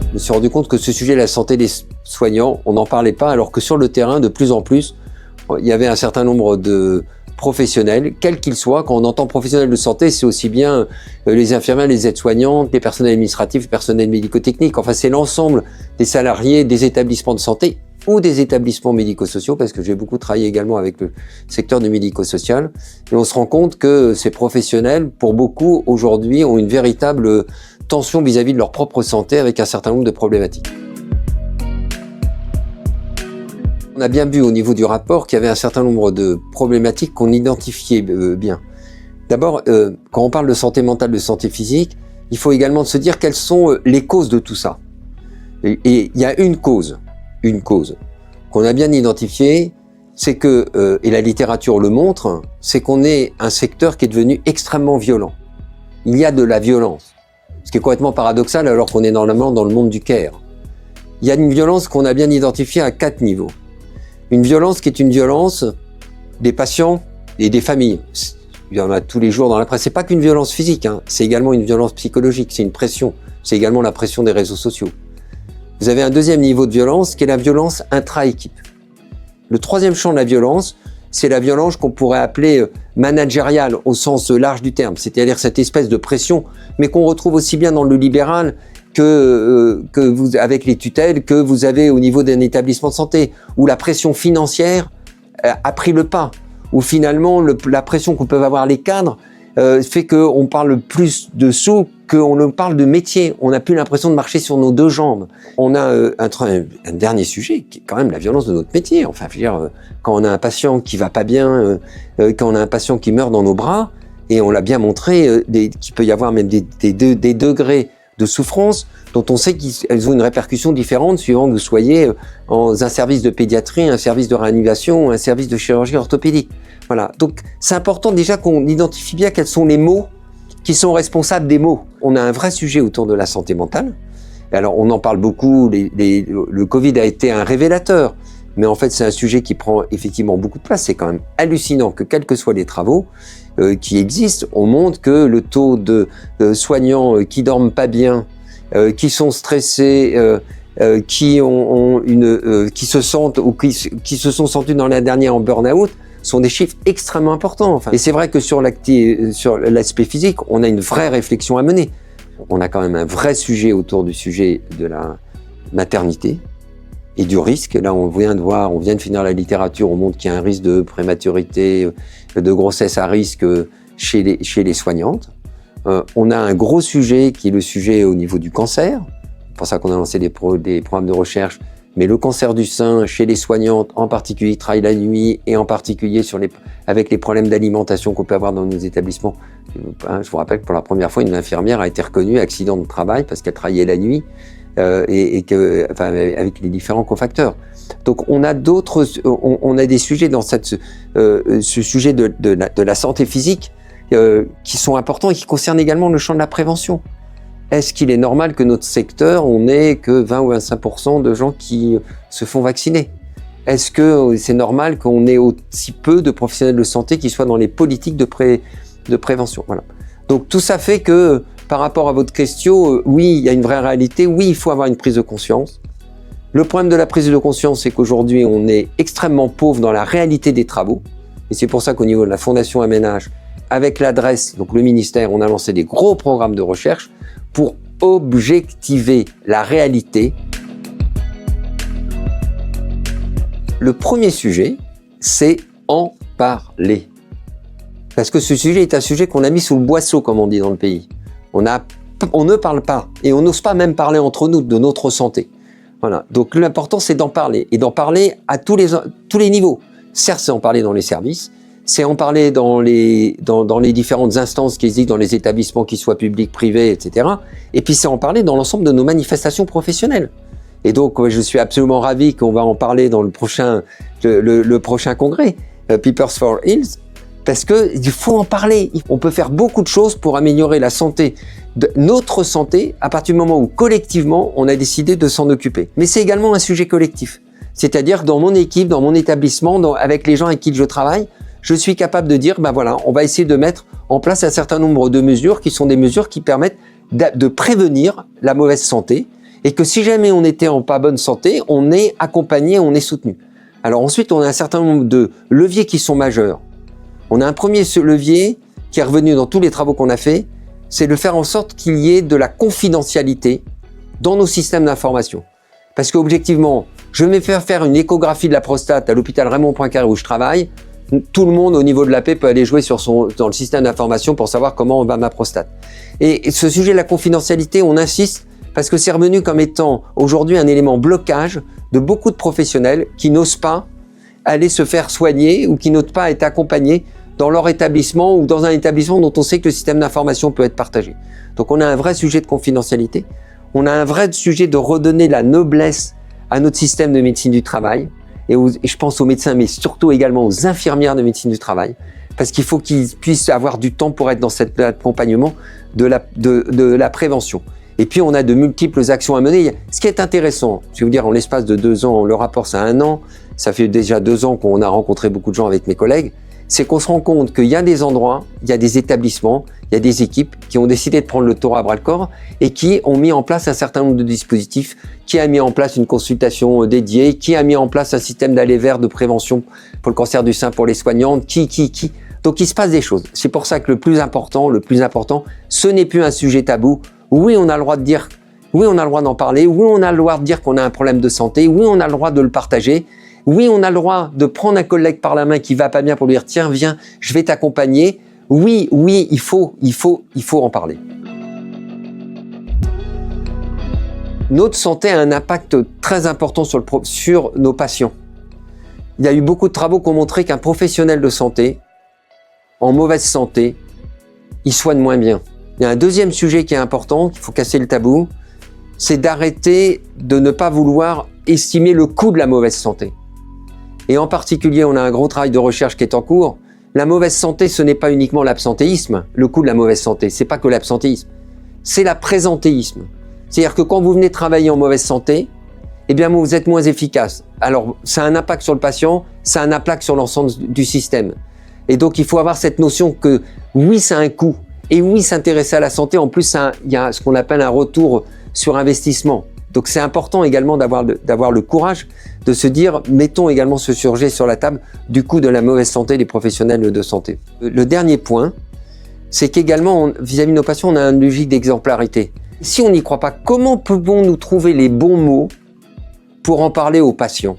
Je me suis rendu compte que ce sujet de la santé des soignants, on n'en parlait pas, alors que sur le terrain, de plus en plus, il y avait un certain nombre de professionnels, quels qu'ils soient. Quand on entend professionnels de santé, c'est aussi bien les infirmières, les aides-soignantes, les personnels administratifs, les personnels médico-techniques. Enfin, c'est l'ensemble des salariés des établissements de santé ou des établissements médico-sociaux, parce que j'ai beaucoup travaillé également avec le secteur du médico-social. Et on se rend compte que ces professionnels, pour beaucoup, aujourd'hui, ont une véritable tension vis-à-vis de leur propre santé avec un certain nombre de problématiques. On a bien vu au niveau du rapport qu'il y avait un certain nombre de problématiques qu'on identifiait bien. D'abord, quand on parle de santé mentale, de santé physique, il faut également se dire quelles sont les causes de tout ça. Et il y a une cause qu'on a bien identifiée, c'est que, et la littérature le montre, c'est qu'on est un secteur qui est devenu extrêmement violent. Il y a de la violence, ce qui est complètement paradoxal alors qu'on est normalement dans le monde du care. Il y a une violence qu'on a bien identifiée à 4 niveaux. Une violence qui est une violence des patients et des familles. Il y en a tous les jours dans la presse. C'est pas qu'une violence physique, hein. C'est également une violence psychologique, c'est une pression. C'est également la pression des réseaux sociaux. Vous avez un deuxième niveau de violence qui est la violence intra-équipe. Le troisième champ de la violence, c'est la violence qu'on pourrait appeler managériale au sens large du terme, c'est-à-dire cette espèce de pression, mais qu'on retrouve aussi bien dans le libéral que vous, avec les tutelles, que vous avez au niveau d'un établissement de santé, où la pression financière a pris le pas, où finalement la pression qu'on peut avoir les cadres fait qu'on parle plus de sous qu'on ne parle de métier. On n'a plus l'impression de marcher sur nos deux jambes. On a un dernier sujet qui est quand même la violence de notre métier. Enfin, je veux dire, quand on a un patient qui va pas bien, quand on a un patient qui meurt dans nos bras, et on l'a bien montré, qu'il peut y avoir même des degrés de souffrance dont on sait qu'elles ont une répercussion différente suivant que vous soyez dans un service de pédiatrie, un service de réanimation, un service de chirurgie orthopédique. Voilà. Donc, c'est important déjà qu'on identifie bien quels sont les mots qui sont responsables des mots. On a un vrai sujet autour de la santé mentale. Et alors, on en parle beaucoup. Le Covid a été un révélateur. Mais en fait, c'est un sujet qui prend effectivement beaucoup de place. C'est quand même hallucinant que, quels que soient les travaux qui existent, on montre que le taux de soignants qui dorment pas bien, qui sont stressés, qui se sentent ou qui se sont sentis dans la dernière en burn-out, sont des chiffres extrêmement importants. Enfin. Et c'est vrai que sur l'aspect physique, on a une vraie réflexion à mener. On a quand même un vrai sujet autour du sujet de la maternité et du risque. Là, on vient de finir la littérature, on montre qu'il y a un risque de prématurité, de grossesse à risque chez les soignantes. On a un gros sujet qui est le sujet au niveau du cancer. C'est pour ça qu'on a lancé des programmes de recherche. Mais le cancer du sein chez les soignantes, en particulier qui travaillent la nuit et en particulier avec les problèmes d'alimentation qu'on peut avoir dans nos établissements. Je vous rappelle que pour la première fois, une infirmière a été reconnue accident de travail parce qu'elle travaillait la nuit avec les différents cofacteurs. Donc on a des sujets dans ce sujet de la santé physique qui sont importants et qui concernent également le champ de la prévention. Est-ce qu'il est normal que notre secteur, on n'ait que 20 ou 25% de gens qui se font vacciner? Est-ce que c'est normal qu'on ait aussi peu de professionnels de santé qui soient dans les politiques de prévention? Voilà. Donc tout ça fait que, par rapport à votre question, oui, il y a une vraie réalité, oui, il faut avoir une prise de conscience. Le problème de la prise de conscience, c'est qu'aujourd'hui, on est extrêmement pauvre dans la réalité des travaux. Et c'est pour ça qu'au niveau de la Fondation Aménage, avec l'adresse, donc le ministère, on a lancé des gros programmes de recherche pour objectiver la réalité. Le premier sujet, c'est en parler. Parce que ce sujet est un sujet qu'on a mis sous le boisseau, comme on dit dans le pays. On ne parle pas, et on n'ose pas même parler entre nous de notre santé. Voilà. Donc l'important, c'est d'en parler, et d'en parler à tous les niveaux. Certes, c'est en parler dans les services, c'est en parler dans les différentes instances qui existent dans les établissements, qu'ils soient publics, privés, etc. Et puis c'est en parler dans l'ensemble de nos manifestations professionnelles. Et donc je suis absolument ravi qu'on va en parler dans le prochain congrès, Papers for Health, parce qu'il faut en parler. On peut faire beaucoup de choses pour améliorer la santé, notre santé, à partir du moment où collectivement on a décidé de s'en occuper. Mais c'est également un sujet collectif. C'est-à-dire que dans mon équipe, dans mon établissement, avec les gens avec qui je travaille, je suis capable de dire, ben voilà, on va essayer de mettre en place un certain nombre de mesures qui sont des mesures qui permettent de prévenir la mauvaise santé et que si jamais on était en pas bonne santé, on est accompagné, on est soutenu. Alors ensuite, on a un certain nombre de leviers qui sont majeurs. On a un premier levier qui est revenu dans tous les travaux qu'on a fait, c'est de faire en sorte qu'il y ait de la confidentialité dans nos systèmes d'information. Parce qu'objectivement, je vais faire une échographie de la prostate à l'hôpital Raymond Poincaré où je travaille, tout le monde au niveau de la paix peut aller jouer dans le système d'information pour savoir comment va ma prostate. Et ce sujet de la confidentialité, on insiste parce que c'est revenu comme étant aujourd'hui un élément blocage de beaucoup de professionnels qui n'osent pas aller se faire soigner ou qui n'osent pas être accompagnés dans leur établissement ou dans un établissement dont on sait que le système d'information peut être partagé. Donc on a un vrai sujet de confidentialité, on a un vrai sujet de redonner la noblesse à notre système de médecine du travail, et je pense aux médecins, mais surtout également aux infirmières de médecine du travail, parce qu'il faut qu'ils puissent avoir du temps pour être dans cet accompagnement de la prévention. Et puis on a de multiples actions à mener. Ce qui est intéressant, je vais vous dire, en l'espace de 2 ans, le rapport c'est 1 an, ça fait déjà 2 ans qu'on a rencontré beaucoup de gens avec mes collègues, c'est qu'on se rend compte qu'il y a des endroits, il y a des établissements, il y a des équipes qui ont décidé de prendre le taureau à bras-le-corps et qui ont mis en place un certain nombre de dispositifs, qui a mis en place une consultation dédiée, qui a mis en place un système d'aller vers de prévention pour le cancer du sein pour les soignantes, Donc il se passe des choses. C'est pour ça que le plus important, ce n'est plus un sujet tabou. Oui, on a le droit de dire, oui, on a le droit d'en parler, oui, on a le droit de dire qu'on a un problème de santé, oui, on a le droit de le partager. Oui, on a le droit de prendre un collègue par la main qui va pas bien pour lui dire « Tiens, viens, je vais t'accompagner ». Oui, il faut en parler. Notre santé a un impact très important sur nos patients. Il y a eu beaucoup de travaux qui ont montré qu'un professionnel de santé, en mauvaise santé, il soigne moins bien. Il y a un deuxième sujet qui est important, qu'il faut casser le tabou, c'est d'arrêter de ne pas vouloir estimer le coût de la mauvaise santé. Et en particulier, on a un gros travail de recherche qui est en cours. La mauvaise santé, ce n'est pas uniquement l'absentéisme. Le coût de la mauvaise santé, c'est pas que l'absentéisme. C'est la présentéisme. C'est-à-dire que quand vous venez travailler en mauvaise santé, eh bien, vous êtes moins efficace. Alors, ça a un impact sur le patient, ça a un impact sur l'ensemble du système. Et donc, il faut avoir cette notion que oui, ça a un coût. Et oui, s'intéresser à la santé, en plus, il y a ce qu'on appelle un retour sur investissement. Donc c'est important également d'avoir le courage de se dire, mettons également ce sujet sur la table du coût de la mauvaise santé des professionnels de santé. Le dernier point, c'est qu'également, vis-à-vis de nos patients, on a une logique d'exemplarité. Si on n'y croit pas, comment pouvons-nous trouver les bons mots pour en parler aux patients ?